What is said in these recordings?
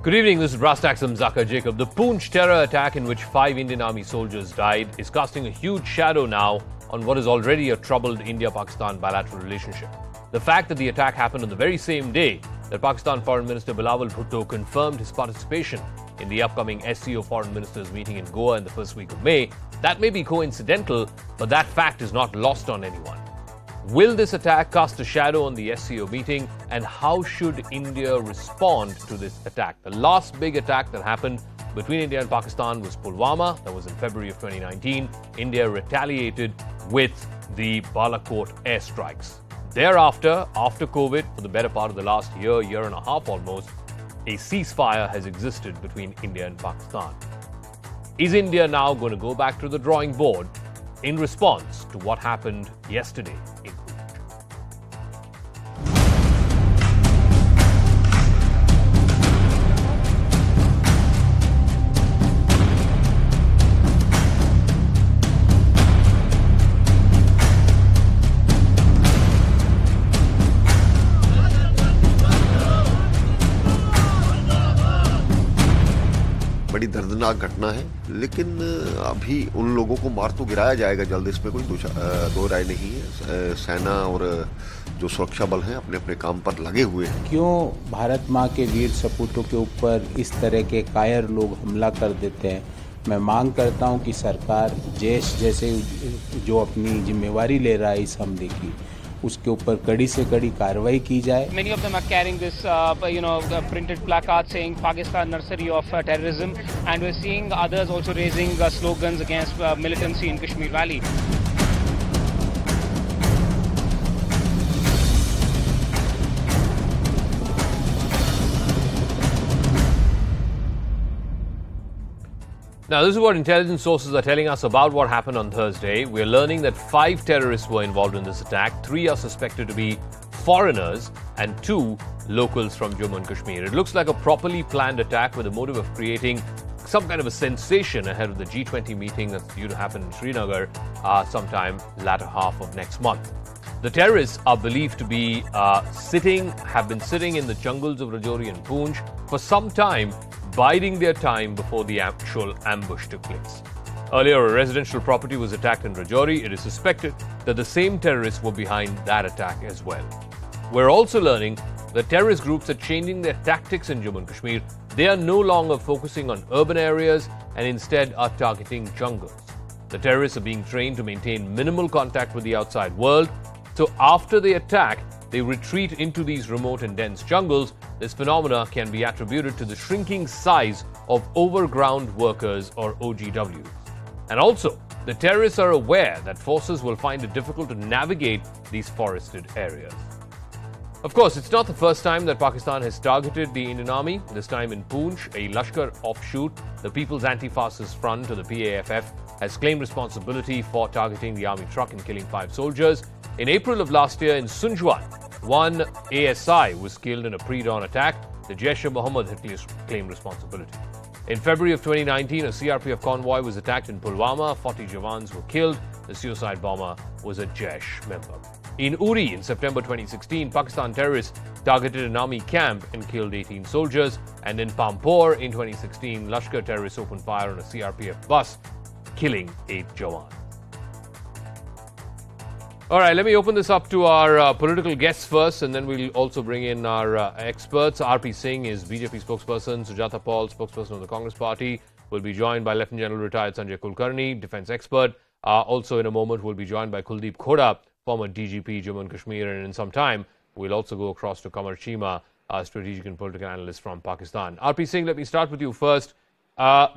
Good evening, this is Brass Taxam Zakir Jacob. The Poonch terror attack in which 5 Indian Army soldiers died is casting a huge shadow now on what is already a troubled India-Pakistan bilateral relationship. The fact that the attack happened on the very same day that Pakistan Foreign Minister Bilawal Bhutto confirmed his participation in the upcoming SCO Foreign Ministers meeting in Goa in the first week of May, that may be coincidental, but that fact is not lost on anyone. Will this attack cast a shadow on the SCO meeting, and how should India respond to this attack? The last big attack that happened between India and Pakistan was Pulwama. That was in February of 2019. India retaliated with the Balakot airstrikes. Thereafter, after COVID, for the better part of the last year and a half almost, a ceasefire has existed between India and Pakistan. Is India now going to go back to the drawing board in response to what happened yesterday in Poonch? बड़ी दर्दनाक घटना है, लेकिन अभी उन लोगों को मार तो गिराया जाएगा जल्द, इसमें कोई दो राय नहीं है। सेना और जो सुरक्षा बल हैं अपने अपने काम पर लगे हुए हैं। क्यों भारत माँ के वीर सपूतों के ऊपर इस तरह के कायर लोग हमला कर देते हैं? मैं मांग करता हूँ कि सरकार देश जैसे जो अपनी जिम्मेवारी ले रहा है इस हमले की, उसके ऊपर कड़ी से कड़ी कार्रवाई की जाए। Many of them are carrying this, printed placard saying Pakistan nursery of terrorism, and we're seeing others also raising slogans against militancy in Kashmir Valley. Now, this is what intelligence sources are telling us about what happened on Thursday. We're learning that 5 terrorists were involved in this attack. 3 are suspected to be foreigners and 2 locals from Jammu and Kashmir. It looks like a properly planned attack with the motive of creating some kind of a sensation ahead of the G20 meeting that's due to happen in Srinagar sometime latter half of next month. The terrorists are believed to be have been sitting in the jungles of Rajouri and Poonch for some time, biding their time before the actual ambush took place. Earlier, a residential property was attacked in Rajouri. It is suspected that the same terrorists were behind that attack as well. We're also learning that terrorist groups are changing their tactics in Jammu and Kashmir. They are no longer focusing on urban areas and instead are targeting jungles. The terrorists are being trained to maintain minimal contact with the outside world. So after the attack, they retreat into these remote and dense jungles. This phenomena can be attributed to the shrinking size of overground workers or OGWs. And also, the terrorists are aware that forces will find it difficult to navigate these forested areas. Of course, it's not the first time that Pakistan has targeted the Indian Army. This time in Poonch, a Lashkar offshoot, the People's Anti-Fascist Front, or the PAFF, has claimed responsibility for targeting the army truck and killing 5 soldiers. In April of last year in Sunjwan, 1 ASI was killed in a pre-dawn attack. The Jaish-e-Mohammed had claimed responsibility. In February of 2019, a CRPF convoy was attacked in Pulwama. 40 Jawans were killed. The suicide bomber was a Jaish member. In Uri, in September 2016, Pakistan terrorists targeted an army camp and killed 18 soldiers. And in Pampore, in 2016, Lashkar terrorists opened fire on a CRPF bus, killing 8 Jawans. All right, let me open this up to our political guests first, and then we'll also bring in our experts. R.P. Singh is BJP spokesperson. Sujata Paul, spokesperson of the Congress Party, will be joined by Lieutenant General retired Sanjay Kulkarni, defense expert. Also in a moment, we'll be joined by Kuldeep Khoda, former DGP, Jammu and Kashmir. And in some time, we'll also go across to Kamar Chima, a strategic and political analyst from Pakistan. R.P. Singh, let me start with you first.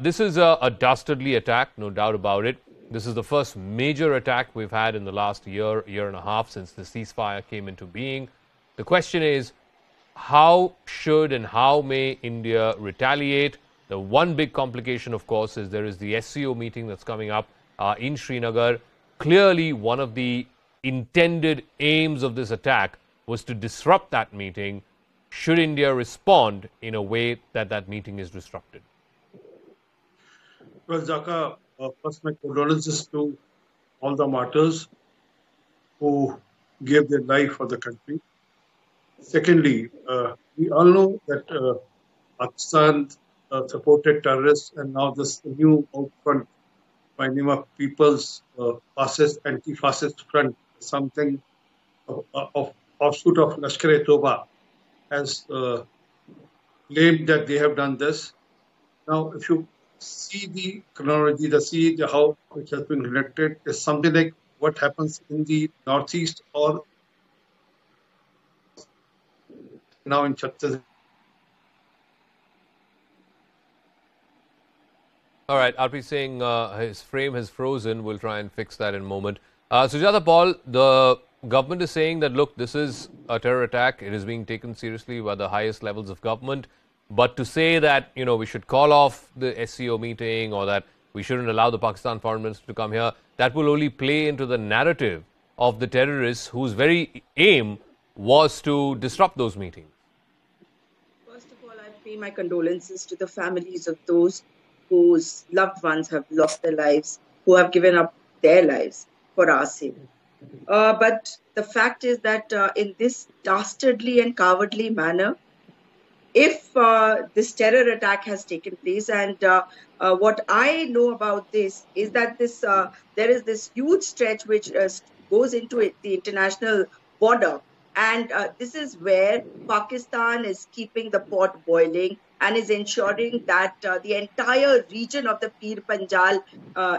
This is a dastardly attack, no doubt about it. This is the first major attack we've had in the last year and a half since the ceasefire came into being. The question is, how should and how may India retaliate? The one big complication, of course, is there is the SCO meeting that's coming up in Srinagar. Clearly, one of the intended aims of this attack was to disrupt that meeting. Should India respond in a way that that meeting is disrupted? Well, Zaka, first my condolences to all the martyrs who gave their life for the country. Secondly, we all know that Pakistan supported terrorists, and now this new outfront by name of People's Anti-Fascist Front, something of offshoot of Lashkar-e-Toba, has claimed that they have done this. Now, if you see the chronology, how it has been connected, is something like what happens in the northeast or now in Chhattisgarh. All right, RP saying his frame has frozen. We'll try and fix that in a moment. Sujata Paul, the government is saying that, look, this is a terror attack. It is being taken seriously by the highest levels of government. But to say that, we should call off the SCO meeting or that we shouldn't allow the Pakistan foreign minister to come here, that will only play into the narrative of the terrorists whose very aim was to disrupt those meetings. First of all, I pay my condolences to the families of those whose loved ones have lost their lives, who have given up their lives for our sake. But the fact is that in this dastardly and cowardly manner, if this terror attack has taken place, and what I know about this is that there is this huge stretch which goes into the international border, and this is where Pakistan is keeping the pot boiling and is ensuring that the entire region of the Pir Panjal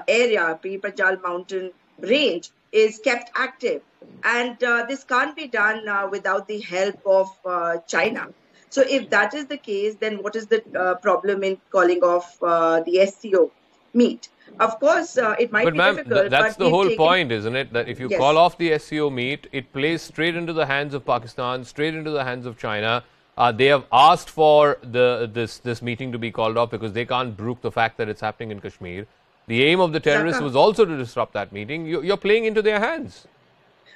area, Pir Panjal mountain range, is kept active. And this can't be done without the help of China. So if that is the case, then what is the problem in calling off the SCO meet? Of course, it might be difficult. That's the whole point, isn't it? That if you call off the SCO meet, it plays straight into the hands of Pakistan, straight into the hands of China. They have asked for this meeting to be called off because they can't brook the fact that it's happening in Kashmir. The aim of the terrorists was also to disrupt that meeting. You're playing into their hands.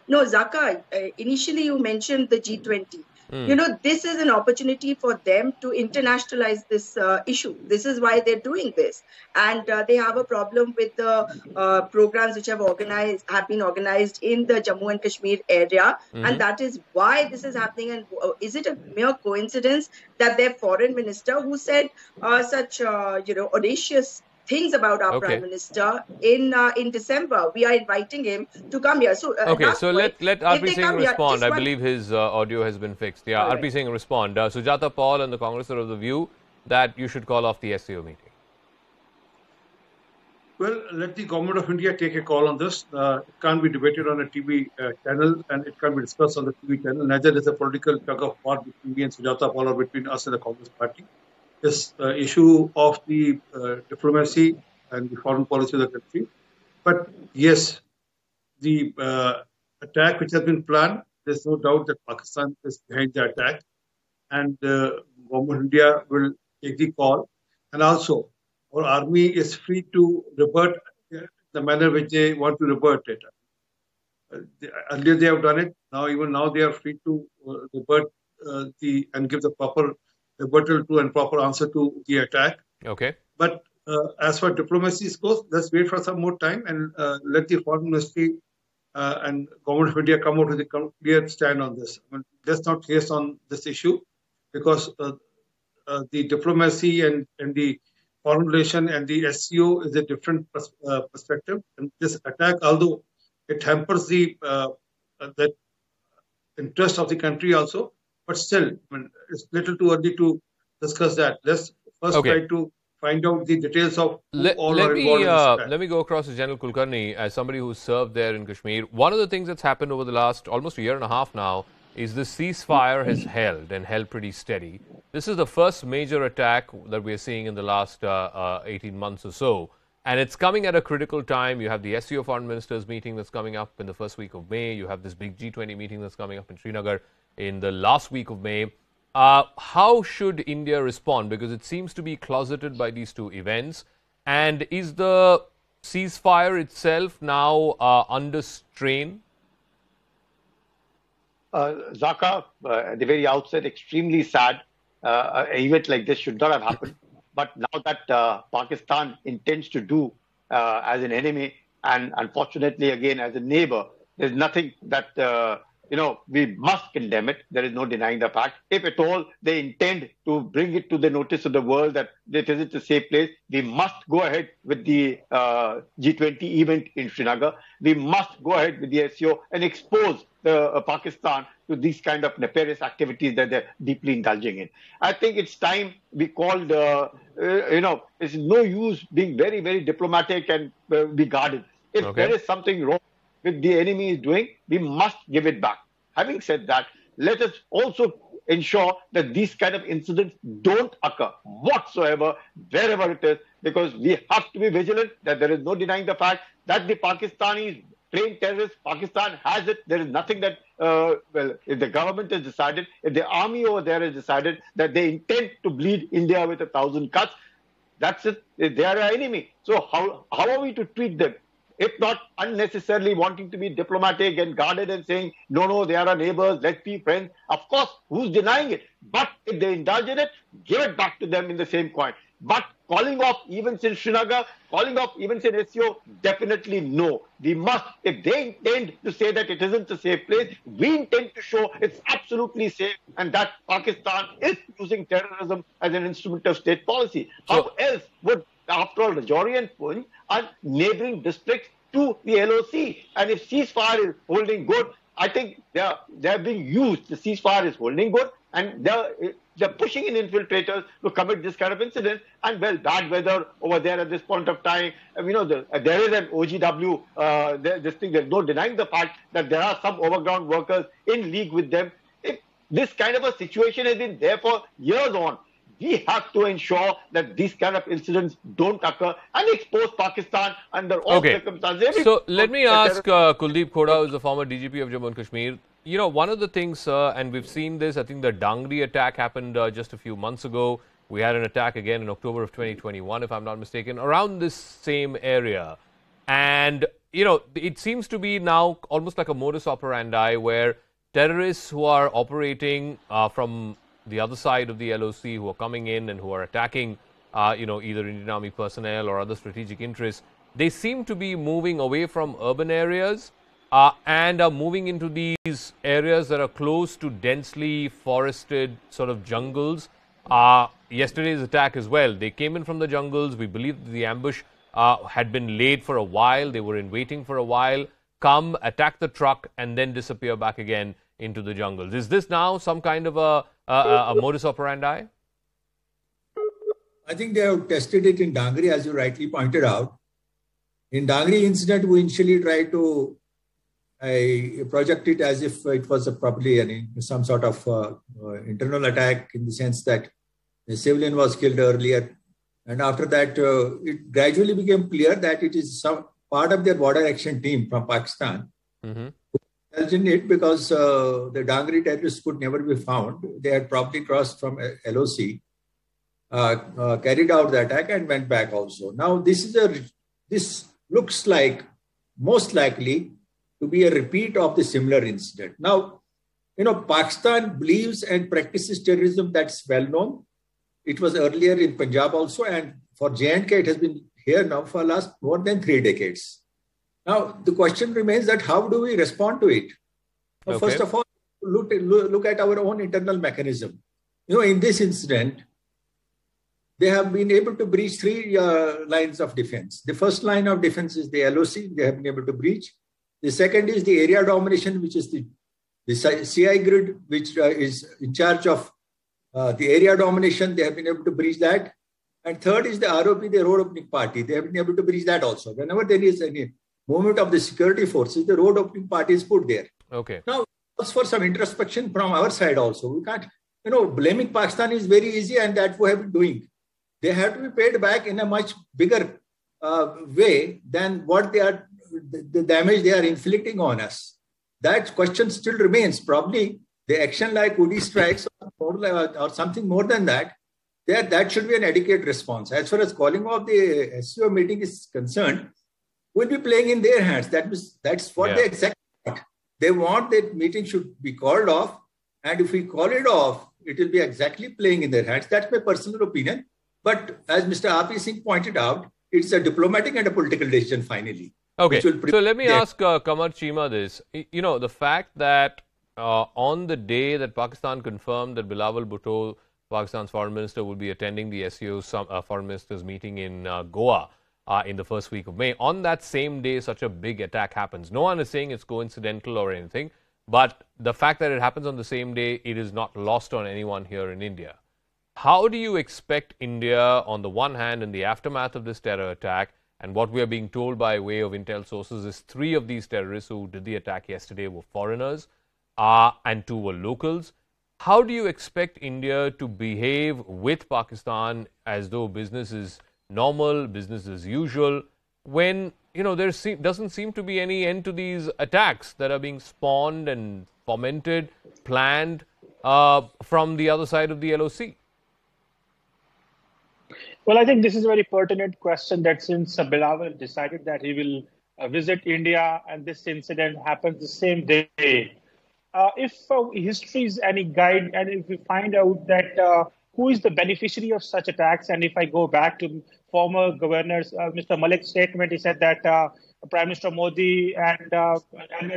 No, Zaka, initially you mentioned the G20. This is an opportunity for them to internationalize this issue. This is why they're doing this. And they have a problem with the programs which have been organized in the Jammu and Kashmir area. And that is why this is happening. And is it a mere coincidence that their foreign minister, who said such, audacious things about our Prime Minister in December, we are inviting him to come here. So so let RP Singh respond. I believe his audio has been fixed. Yeah, RP Singh respond. Sujata Paul and the Congress are of the view that you should call off the SCO meeting. Well, let the government of India take a call on this. It can't be debated on a TV channel, and it can't be discussed on the TV channel. Neither is a political tug of war between me and Sujata Paul or between us and the Congress party. This issue of the diplomacy and the foreign policy of the country. But yes, the attack which has been planned, there's no doubt that Pakistan is behind the attack, and government of India will take the call. And also, our army is free to revert the manner which they want to revert it. Earlier they have done it. Even now they are free to revert and give the proper rebuttal to and proper answer to the attack. Okay. But as far diplomacy goes, let's wait for some more time and let the foreign ministry and government of India come out with a clear stand on this. Let's not haste on this issue, because the diplomacy and the foreign relation and the SCO is a different perspective. And this attack, although it hampers the interest of the country also, but still, it's little too early to discuss that. Let's first try to find out the details of all are involved in this. Let me go across to General Kulkarni as somebody who's served there in Kashmir. One of the things that's happened over the last almost a year and a half now is the ceasefire has held pretty steady. This is the first major attack that we're seeing in the last 18 months or so. And it's coming at a critical time. You have the SCO foreign ministers meeting that's coming up in the first week of May. You have this big G20 meeting that's coming up in Srinagar in the last week of May. How should India respond? Because it seems to be closeted by these two events. And is the ceasefire itself now under strain? Zaka, at the very outset, extremely sad. An event like this should not have happened. But now that Pakistan intends to do as an enemy and unfortunately again as a neighbor, there's nothing that we must condemn it. There is no denying the fact. If at all they intend to bring it to the notice of the world that it isn't a safe place, we must go ahead with the G20 event in Srinagar. We must go ahead with the SCO and expose Pakistan to these kind of nefarious activities that they're deeply indulging in. I think it's time we called, it's no use being very, very diplomatic and be guarded. If there is something wrong with the enemy is doing, we must give it back. Having said that, let us also ensure that these kind of incidents don't occur whatsoever, wherever it is, because we have to be vigilant that there is no denying the fact that the Pakistanis trained terrorists, Pakistan has it. There is nothing that, if the government has decided, if the army over there has decided that they intend to bleed India with 1,000 cuts, that's it. They are our enemy. So how are we to treat them? If not unnecessarily wanting to be diplomatic and guarded and saying, no, they are our neighbors, let's be friends. Of course, who's denying it? But if they indulge in it, give it back to them in the same coin. But calling off events in Srinagar, calling off events in SCO, definitely no. We must, if they intend to say that it isn't a safe place, we intend to show it's absolutely safe and that Pakistan is using terrorism as an instrument of state policy. How else would, after all, Rajouri and Poonch are neighboring districts to the LOC? And if ceasefire is holding good, I think they're being used. The ceasefire is holding good, and they're pushing in infiltrators to commit this kind of incident. And well, bad weather over there at this point of time. There is an OGW. There's no denying the fact that there are some overground workers in league with them. If this kind of a situation has been there for years on, we have to ensure that these kind of incidents don't occur and expose Pakistan under all circumstances. So let me ask Kuldeep Khoda, who is the former DGP of Jammu and Kashmir. One of the things, and we've seen this, I think the Dangri attack happened just a few months ago. We had an attack again in October of 2021, if I'm not mistaken, around this same area. And, it seems to be now almost like a modus operandi where terrorists who are operating from the other side of the LOC, who are coming in and who are attacking, either Indian Army personnel or other strategic interests, they seem to be moving away from urban areas and are moving into these areas that are close to densely forested sort of jungles. Yesterday's attack as well, they came in from the jungles. We believe the ambush had been laid for a while. They were in waiting for a while, come, attack the truck, and then disappear back again into the jungles. Is this now some kind of a modus operandi? I think they have tested it in Dangri, as you rightly pointed out. In Dangri incident, we initially tried to project it as if it was probably some sort of internal attack, in the sense that the civilian was killed earlier. And after that, it gradually became clear that it is some part of their border action team from Pakistan. In it, because the Dangri terrorists could never be found. They had probably crossed from LOC, carried out the attack and went back also. Now, this looks like most likely to be a repeat of the similar incident. Now, Pakistan believes and practices terrorism, that's well known. It was earlier in Punjab also, and for J&K, it has been here now for last more than 3 decades. Now, the question remains that how do we respond to it? Well, first of all, look at our own internal mechanism. In this incident, they have been able to breach 3 lines of defense. The first line of defense is the LOC. They have been able to breach. The second is the area domination, which is the CI grid, which is in charge of the area domination. They have been able to breach that. And third is the ROP, the road opening party. They have been able to breach that also. Whenever there is any movement of the security forces, the road opening party is put there. Now, as for some introspection from our side also, we can't, blaming Pakistan is very easy, and that we have been doing. They have to be paid back in a much bigger way than what the damage they are inflicting on us. That question still remains. Probably the action like Udi strikes or something more than that, that should be an adequate response. As far as calling off the SCO meeting is concerned, we'll be playing in their hands. That's what they exactly want. They want that meeting should be called off. And if we call it off, it will be exactly playing in their hands. That's my personal opinion. But as Mr. R.P. Singh pointed out, it's a diplomatic and a political decision finally. So let me ask Kamar Chima this. The fact that on the day that Pakistan confirmed that Bilawal Bhutto, Pakistan's foreign minister, will be attending the SCO foreign ministers meeting in Goa in the first week of May. On that same day, such a big attack happens. No one is saying it's coincidental or anything, but the fact that it happens on the same day, it is not lost on anyone here in India. How do you expect India, on the one hand, in the aftermath of this terror attack, and what we are being told by way of intel sources is 3 of these terrorists who did the attack yesterday were foreigners and 2 were locals. How do you expect India to behave with Pakistan as though business is normal, business as usual, when there doesn't seem to be any end to these attacks that are being spawned and fomented, planned from the other side of the LOC? Well, I think this is a very pertinent question that since Bilawal decided that he will visit India and this incident happens the same day, if history is any guide and if we find out that who is the beneficiary of such attacks, and if I go back to former governors, Mr. Malik's statement, he said that Prime Minister Modi and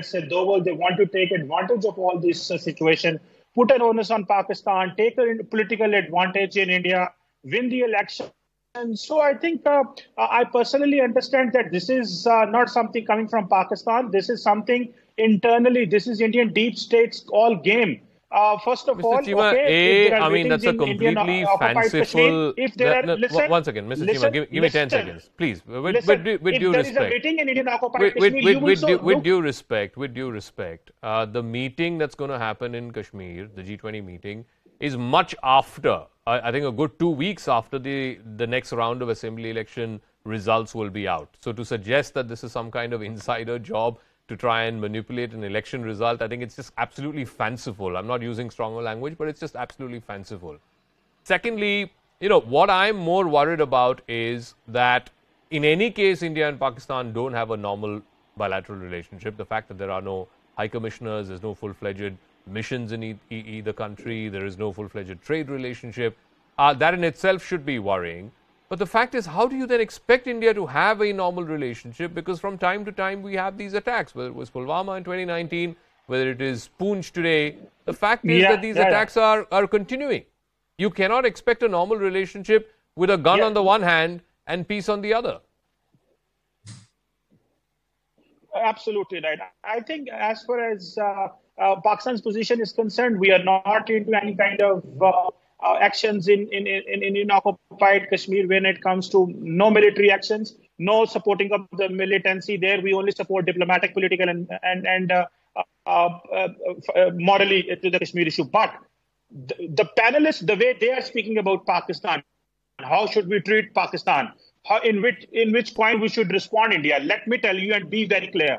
Sir Doval, they want to take advantage of all this situation, put an onus on Pakistan, take a political advantage in India, win the election. And so I think I personally understand that this is not something coming from Pakistan. This is something internally. This is Indian deep state's all game. First of Mr. all, Chima, okay, I mean, that's a completely fanciful... If there are, listen, one second, Mr. Chima, give me 10 seconds, please. With due respect. If there is a meeting in Indian occupied Kashmir, with due respect, the meeting that's going to happen in Kashmir, the G20 meeting, is much after, I think a good 2 weeks after the next round of assembly election results will be out. So to suggest that this is some kind of insider job to try and manipulate an election result, I think it's just absolutely fanciful. I'm not using stronger language, but it's just absolutely fanciful. Secondly, what I'm more worried about is that in any case, India and Pakistan don't have a normal bilateral relationship. The fact that there are no high commissioners, there's no full-fledged missions in either country, there is no full-fledged trade relationship, that in itself should be worrying. But the fact is, how do you then expect India to have a normal relationship? Because from time to time we have these attacks, whether it was Pulwama in 2019, whether it is Poonch today. The fact is that these attacks are continuing. You cannot expect a normal relationship with a gun on the one hand and peace on the other. Absolutely right. I think as far as Pakistan's position is concerned, we are not into any kind of actions in occupied Kashmir when it comes to no military actions, no supporting of the militancy there. We only support diplomatic, political, and morally to the Kashmir issue. But the panelists, the way they are speaking about Pakistan, how should we treat Pakistan? In which point we should respond, India? Let me tell you and be very clear.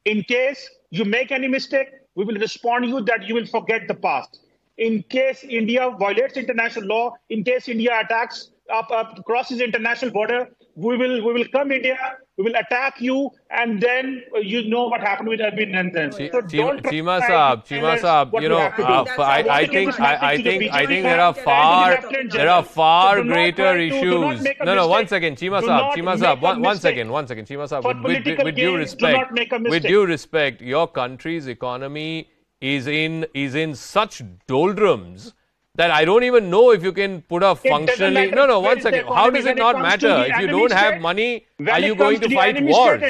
In case you make any mistake, we will respond you that you will forget the past. In case India violates international law, in case India attacks, crosses international border, we will come India, we will attack you, and then you know what happened with Arvind Nandan. So Chima Saab, I think there are far greater issues. No, one second, Chima Saab, one second, Chima Saab, with due respect, your country's economy is in such doldrums that I don't even know if you can put a functionally... No, one second. How does it not matter? If you don't have money, are you going to fight wars?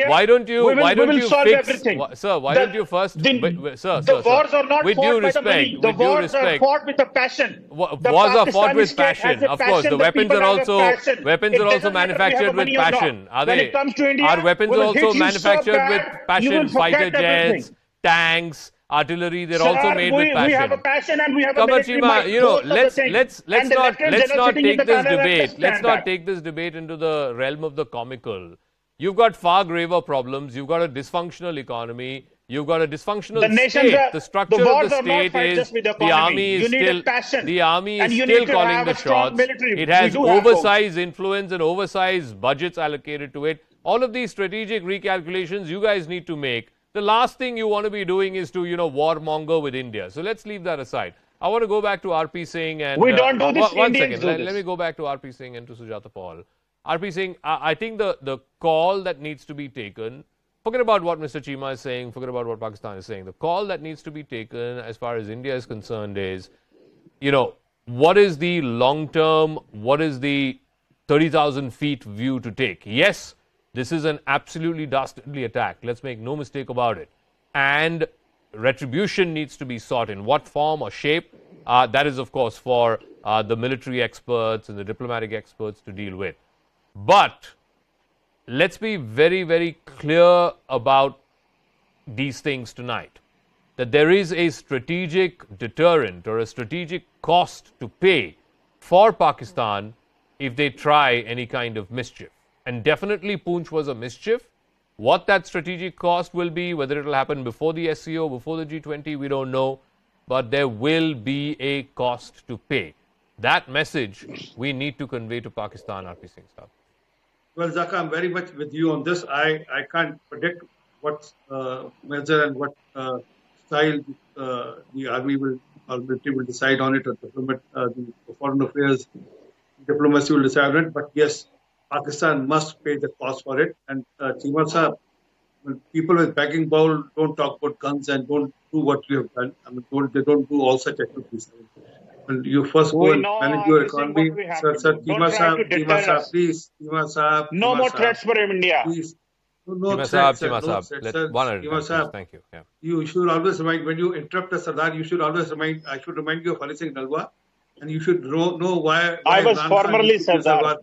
Why don't you fix... Sir, why don't you first... Sir, the wars are not fought by the money. The wars are fought with the passion. Wars are fought with passion. Of course, the weapons are also manufactured with passion. Are they? Are weapons also manufactured with passion? Fighter jets, tanks, artillery, they're also made with passion. We have a passion and we have a military might. Let's not take this debate. Let's not take this debate into the realm of the comical. You've got far graver problems. You've got a dysfunctional economy. You've got a dysfunctional state. The structure of the state is the army is still calling the shots. It has oversized influence and oversized budgets allocated to it. All of these strategic recalculations you guys need to make. The last thing you want to be doing is to, warmonger with India. So let's leave that aside. I want to go back to RP Singh and... We don't do this. One second. Let me go back to RP Singh and to Sujata Paul. RP Singh, I think the call that needs to be taken, forget about what Mr. Chima is saying, forget about what Pakistan is saying. The call that needs to be taken as far as India is concerned is, what is the long-term, what is the 30,000 feet view to take? Yes, this is an absolutely dastardly attack. Let's make no mistake about it. And retribution needs to be sought. In what form or shape? That is, of course, for the military experts and the diplomatic experts to deal with. But let's be very, very clear about these things tonight. That there is a strategic deterrent or a strategic cost to pay for Pakistan if they try any kind of mischief. And definitely Poonch was a mischief. What that strategic cost will be, whether it will happen before the SCO, before the G20, we don't know. But there will be a cost to pay. That message we need to convey to Pakistan, R.P. Singh Saab. Well, Zaka, I'm very much with you on this. I can't predict what measure and what style the army will or military will decide on it, or the foreign affairs diplomacy will decide on it. But yes, Pakistan must pay the cost for it. And Chima Saab, when people with begging bowl don't talk about guns and don't do what you have done. I mean, they don't do all such activities. When you first go and manage your economy, sir, Chima Saab, please, Chima Saab. No more threats for India. Please. No threats, Chima Saab. Thank you. Yeah. You should always remind, when you interrupt a Sardar, you should always remind, I should remind you of Ali Singh Nalwa, and you should know why I was formerly Sardar.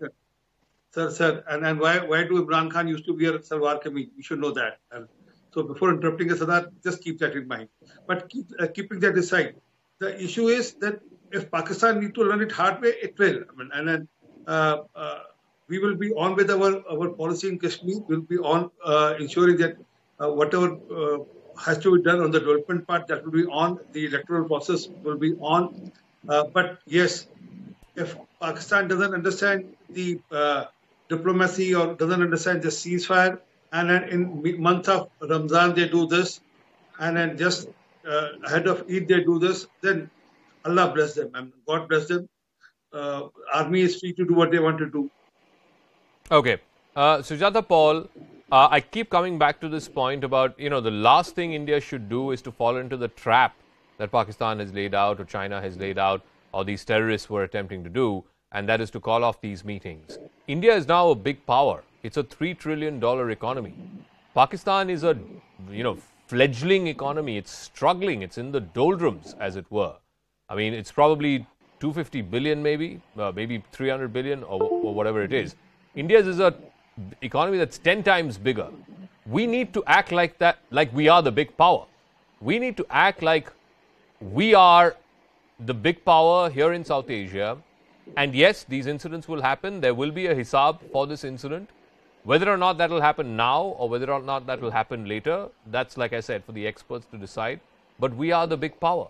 Sir, and why do Imran Khan used to wear Salwar Kameez? You should know that. And so before interrupting a Sardar, just keep that in mind. But keeping that aside, the issue is that if Pakistan need to learn it hard way, it will. I mean, and then we will be on with our policy in Kashmir. We'll be on ensuring that whatever has to be done on the development part, that will be on. The electoral process will be on. But yes, if Pakistan doesn't understand the diplomacy or doesn't understand the ceasefire, and then in month of Ramzan they do this, and then just ahead of Eid they do this, then Allah bless them and God bless them. Army is free to do what they want to do. Okay. Sujata Paul, I keep coming back to this point about, the last thing India should do is to fall into the trap that Pakistan has laid out or China has laid out or these terrorists were attempting to do, and that is to call off these meetings. India is now a big power. It's a $3 trillion economy. Pakistan is a, fledgling economy. It's struggling. It's in the doldrums, as it were. I mean, it's probably 250 billion maybe 300 billion or whatever it is. India's is a economy that's 10 times bigger. We need to act like that, like we are the big power. We need to act like we are the big power here in South Asia. And yes, these incidents will happen. There will be a hisab for this incident. Whether or not that will happen now or whether or not that will happen later, that's, like I said, for the experts to decide. But we are the big power.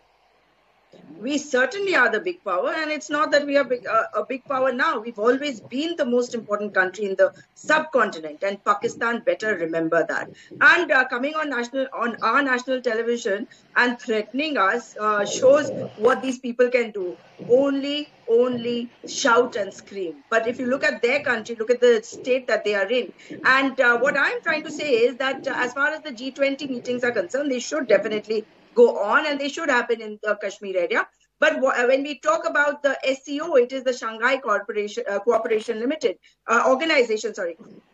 We certainly are the big power, and it's not that we are a big power now. We've always been the most important country in the subcontinent, and Pakistan better remember that. And coming on our national television and threatening us shows what these people can do. Only shout and scream. But if you look at their country, look at the state that they are in. And what I'm trying to say is that as far as the G20 meetings are concerned, they should definitely go on, and they should happen in the Kashmir area. But when we talk about the SCO, it is the Shanghai Cooperation Limited organization.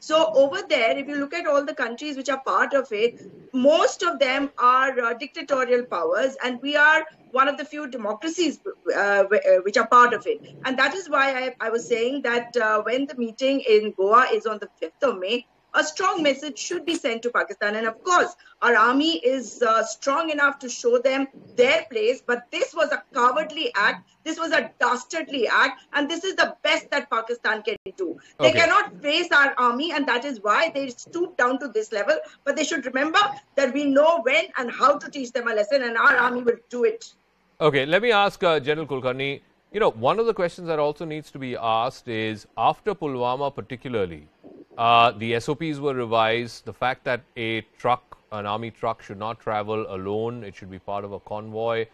So over there, if you look at all the countries which are part of it, most of them are dictatorial powers, and we are one of the few democracies which are part of it. And that is why I was saying that when the meeting in Goa is on the 5th of May, a strong message should be sent to Pakistan. And of course, our army is strong enough to show them their place. But this was a cowardly act. This was a dastardly act. And this is the best that Pakistan can do. They cannot face our army. And that is why they stoop down to this level. But they should remember that we know when and how to teach them a lesson. And our army will do it. Okay, let me ask General Kulkarni. One of the questions that also needs to be asked is, after Pulwama particularly, the SOPs were revised. The fact that an army truck should not travel alone, it should be part of a convoy.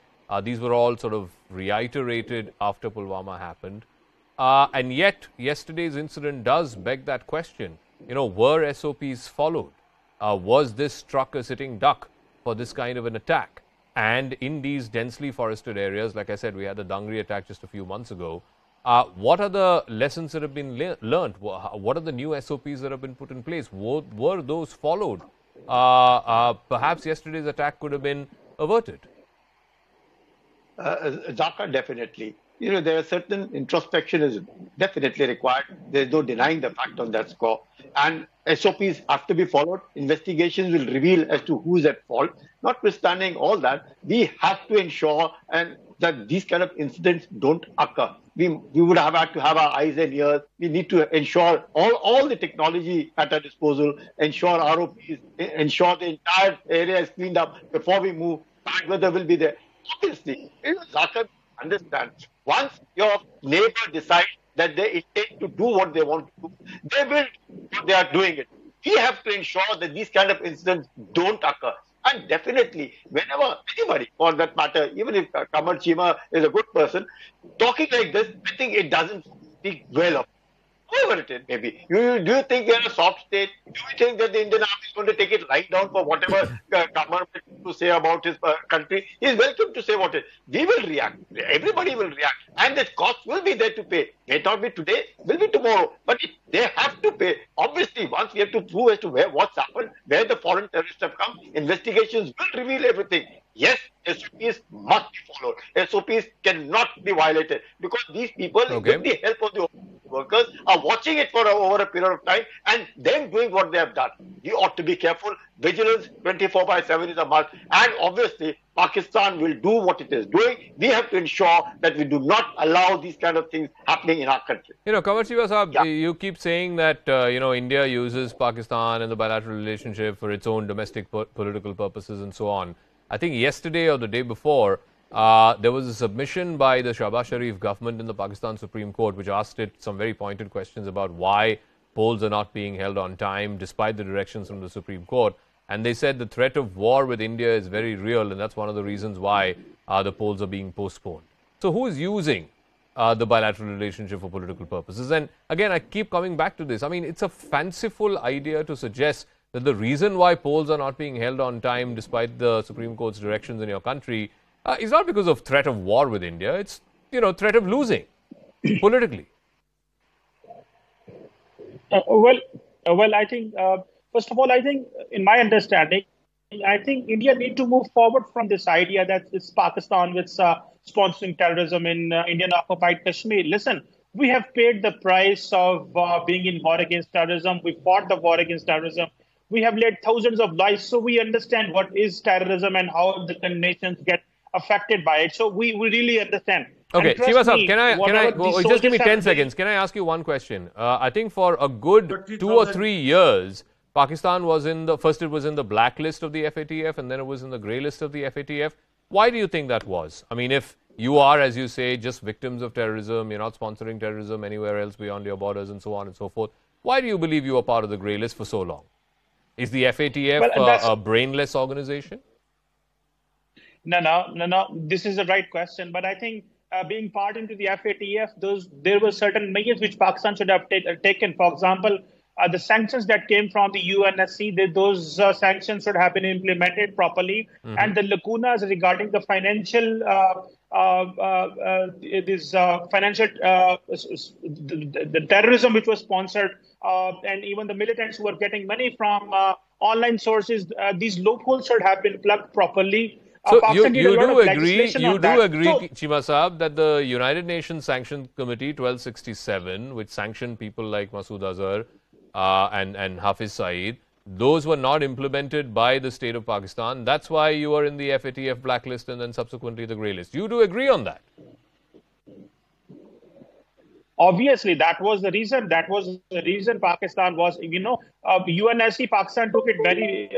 These were all sort of reiterated after Pulwama happened. And yet, yesterday's incident does beg that question. Were SOPs followed? Was this struck a sitting duck for this kind of an attack? And in these densely forested areas, like I said, we had the Dangri attack just a few months ago. What are the lessons that have been learned? What are the new SOPs that have been put in place? Were those followed? Perhaps yesterday's attack could have been averted. Zaka, definitely. There are certain introspection is definitely required. There's no denying the fact on that score. And SOPs have to be followed. Investigations will reveal as to who's at fault. Notwithstanding all that, we have to ensure that these kind of incidents don't occur. We would have had to have our eyes and ears. We need to ensure all the technology at our disposal, ensure ROPs, ensure the entire area is cleaned up before we move. Bad weather will be there. Obviously, Zaka, understand, once your neighbor decides that they intend to do what they want to do, they will do what they are doing it. We have to ensure that these kind of incidents don't occur. And definitely, whenever anybody, for that matter, even if Kamar Chima is a good person, talking like this, I think it doesn't speak well of whoever it is, maybe. Do you think we are a soft state? Do you think that the Indian Army is going to take it right down for whatever Kamar to say about his country? He is welcome to say what it is. We will react. Everybody will react. And the cost will be there to pay. May not be today, will be tomorrow. But they have to pay. Obviously, once we have to prove as to what's happened, where the foreign terrorists have come, investigations will reveal everything. Yes, SOPs must be followed. SOPs cannot be violated because these people, with the help of the workers, are watching it for over a period of time and then doing what they have done. We ought to be careful. Vigilance 24/7 is a must. And obviously, Pakistan will do what it is doing. We have to ensure that we do not allow these kind of things happening in our country. Kamar Chima Sahab, you keep saying that, India uses Pakistan and the bilateral relationship for its own domestic political purposes and so on. I think yesterday or the day before, there was a submission by the Shahbaz Sharif government in the Pakistan Supreme Court which asked it some very pointed questions about why polls are not being held on time despite the directions from the Supreme Court. And they said the threat of war with India is very real and that's one of the reasons why the polls are being postponed. So who is using the bilateral relationship for political purposes? And again, I keep coming back to this. I mean, it's a fanciful idea to suggest that the reason why polls are not being held on time despite the Supreme Court's directions in your country is not because of threat of war with India. It's, threat of losing politically. Well, I think, first of all, I think, in my understanding, I think India need to move forward from this idea that it's Pakistan which sponsoring terrorism in Indian-occupied Kashmir. Listen, we have paid the price of being in war against terrorism. We fought the war against terrorism. We have led thousands of lives, so we understand what is terrorism and how the nations get affected by it. So we really understand. Okay, Chima Sahab, can I just give me 10 seconds. Can I ask you one question? I think for a good 2 or 3 years, Pakistan was first it was in the blacklist of the FATF and then it was in the grey list of the FATF. Why do you think that was? I mean, if you are, as you say, just victims of terrorism, you're not sponsoring terrorism anywhere else beyond your borders and so on and so forth, why do you believe you were part of the grey list for so long? Is the FATF a brainless organization? No. This is the right question. But I think being part into the FATF, there were certain measures which Pakistan should have taken. For example, the sanctions that came from the UNSC, those sanctions should have been implemented properly. Mm-hmm. And the lacunas regarding the financial, the terrorism which was sponsored, and even the militants who were getting money from online sources, these loopholes should have been plugged properly. So you do agree, Chima Sahab, that the United Nations Sanction Committee 1267, which sanctioned people like Masood Azhar and Hafiz Saeed, those were not implemented by the state of Pakistan. That's why you are in the FATF blacklist and then subsequently the grey list. You do agree on that? Obviously, that was the reason. That was the reason Pakistan was, UNSC, Pakistan took it very,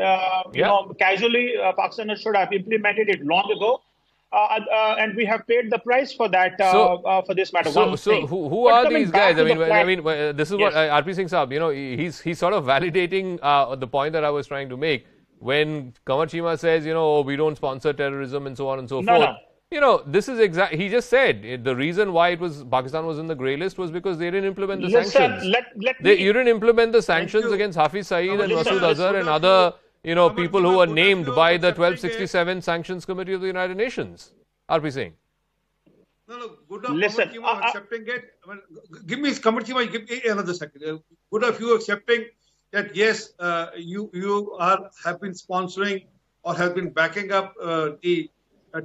casually. Pakistan should have implemented it long ago. And we have paid the price for that, for this matter. So who are these guys? I mean, this is what RP Singh Saab, he's sort of validating the point that I was trying to make. When Kamar Chima says, we don't sponsor terrorism and so on and so forth. You know, this is exact. He just said the reason why Pakistan was in the grey list was because they didn't implement the sanctions. You didn't implement the sanctions against Hafiz Saeed and Masood Azhar and other, people who were named by the 1267 Sanctions Committee of the United Nations. RP Singh. No, good of accepting it. I mean, give me Qamar Chima, give me another second. Good of you accepting that yes, you have been sponsoring or have been backing up the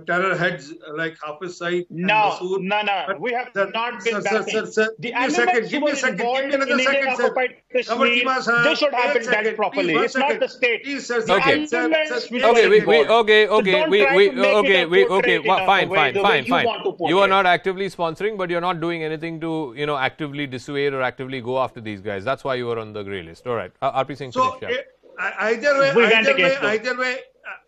terror heads like Hafiz Saeed and Masood. No. We have not been backing. Sir, the elements who were involved in Indian occupied Kashmir, they should have been dealt properly. It's not the state. Please, sir. Okay. Fine. You are not actively sponsoring, but you're not doing anything to, actively dissuade or actively go after these guys. That's why you were on the grey list. All right. RP Singh, so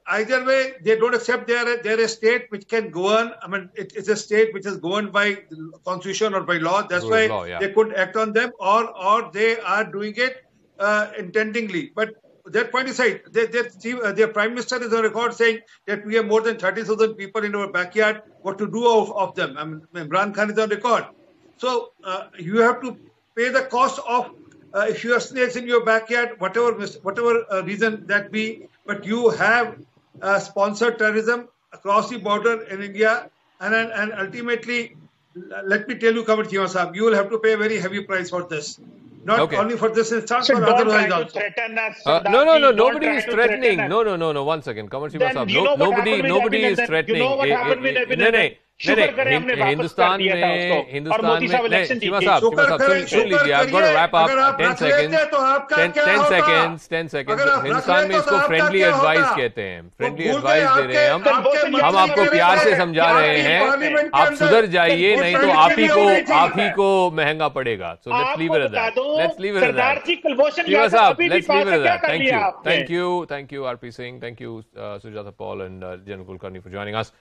either way, they don't accept they're a state which can govern. I mean, it's a state which is governed by constitution or by law. That's why they could act on them, or they are doing it intendingly. But that point aside, their prime minister is on record saying that we have more than 30,000 people in our backyard. What to do of them? I mean, Imran Khan is on record. So you have to pay the cost of if you have snakes in your backyard, whatever reason that be. But you have sponsored terrorism across the border in India, and ultimately, let me tell you, Qamar Chima Sahab, you will have to pay a very heavy price for this. Not only for this instance, but otherwise also. No, nobody is threatening. No. 1 second, Qamar Chima Sahab. Nobody is threatening. You know what happened with evidence? Hindustan में चीमा साहब सुन लीजिए, I've got to wrap up. 10 seconds. Hindustan में इसको friendly advice कहते हैं. Friendly advice दे रहे हैं हम आपको प्यार से समझा रहे हैं. आप सुधर जाइए, नहीं तो आप ही को महंगा पड़ेगा. So let's leave it at that. Cheema साहब, let's leave it at that. Thank you RP Singh, thank you Sujata Paul and General Kulkarni for joining us.